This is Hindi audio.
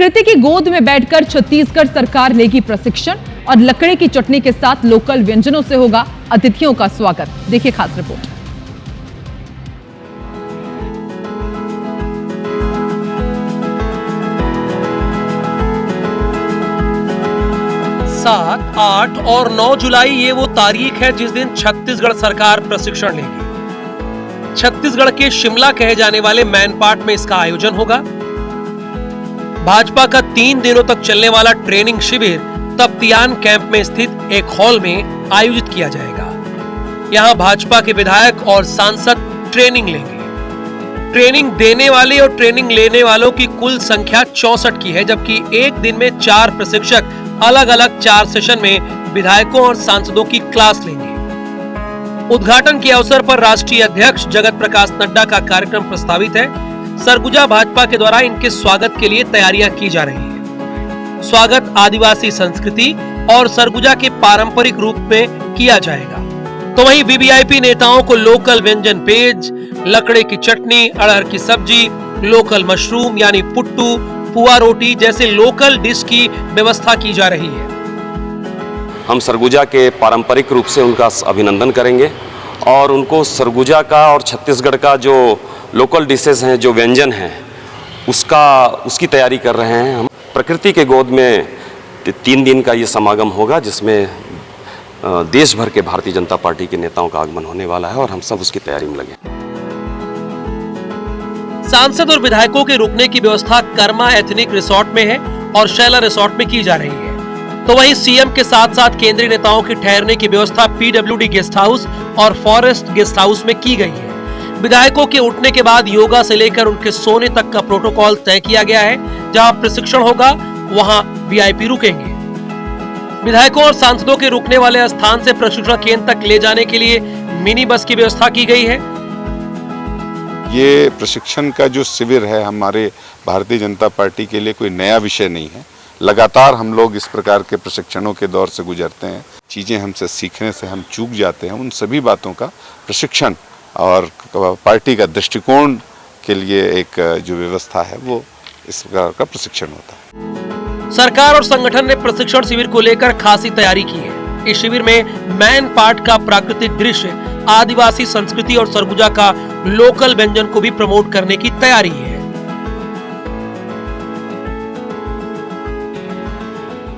प्रकृति की गोद में बैठकर छत्तीसगढ़ सरकार लेगी प्रशिक्षण और लकड़ी की चटनी के साथ लोकल व्यंजनों से होगा अतिथियों का स्वागत। देखिए खास रिपोर्ट। सात, 8 और 9 जुलाई ये वो तारीख है जिस दिन छत्तीसगढ़ सरकार प्रशिक्षण लेगी। छत्तीसगढ़ के शिमला कहे जाने वाले मैनपाट में इसका आयोजन होगा। भाजपा का 3 दिनों तक चलने वाला ट्रेनिंग शिविर तप्तियान कैंप में स्थित एक हॉल में आयोजित किया जाएगा। यहां भाजपा के विधायक और सांसद ट्रेनिंग लेंगे। ट्रेनिंग देने वाले और ट्रेनिंग लेने वालों की कुल संख्या 64 की है, जबकि एक दिन में 4 प्रशिक्षक अलग अलग 4 सेशन में विधायकों और सांसदों की क्लास लेंगे। उद्घाटन के अवसर पर राष्ट्रीय अध्यक्ष जगत प्रकाश नड्डा का कार्यक्रम प्रस्तावित है। सरगुजा भाजपा के द्वारा इनके स्वागत के लिए तैयारियां की जा रही है। स्वागत आदिवासी संस्कृति और सरगुजा के पारंपरिक रूप में किया जाएगा। तो वहीं वीवीआईपी नेताओं को लोकल व्यंजन पेज, लकड़े की चटनी, अड़हर की सब्जी, लोकल मशरूम यानी पुट्टू, पुआ रोटी जैसे लोकल डिश की व्यवस्था की जा रही है। हम सरगुजा के पारंपरिक रूप से उनका अभिनंदन करेंगे और उनको सरगुजा का और छत्तीसगढ़ का जो लोकल डिशेस हैं, जो व्यंजन हैं, उसकी तैयारी कर रहे हैं। हम प्रकृति के गोद में 3 दिन का ये समागम होगा, जिसमें देश भर के भारतीय जनता पार्टी के नेताओं का आगमन होने वाला है और हम सब उसकी तैयारी में लगे। सांसद और विधायकों के रुकने की व्यवस्था कर्मा एथनिक रिसोर्ट में है और शैला रिसोर्ट में की जा रही है। तो वहीं सीएम के साथ साथ केंद्रीय नेताओं की ठहरने की व्यवस्था पीडब्ल्यूडी गेस्ट हाउस और फॉरेस्ट गेस्ट हाउस में की गई है। विधायकों के उठने के बाद योगा से लेकर उनके सोने तक का प्रोटोकॉल तय किया गया है। जहां प्रशिक्षण होगा वहां वीआईपी रुकेंगे। विधायकों और सांसदों के रुकने वाले स्थान से प्रशिक्षण केंद्र तक ले जाने के लिए मिनी बस की व्यवस्था की गई है। ये प्रशिक्षण का जो शिविर है हमारे भारतीय जनता पार्टी के लिए कोई नया विषय नहीं है। लगातार हम लोग इस प्रकार के प्रशिक्षणों के दौर से गुजरते हैं। चीज़ें हमसे सीखने से हम चूक जाते हैं। उन सभी बातों का प्रशिक्षण और पार्टी का दृष्टिकोण के लिए एक जो व्यवस्था है वो इस प्रकार का प्रशिक्षण होता है। सरकार और संगठन ने प्रशिक्षण शिविर को लेकर खासी तैयारी की है। इस शिविर में मैनपाट का प्राकृतिक दृश्य, आदिवासी संस्कृति और सरगुजा का लोकल व्यंजन को भी प्रमोट करने की तैयारी है।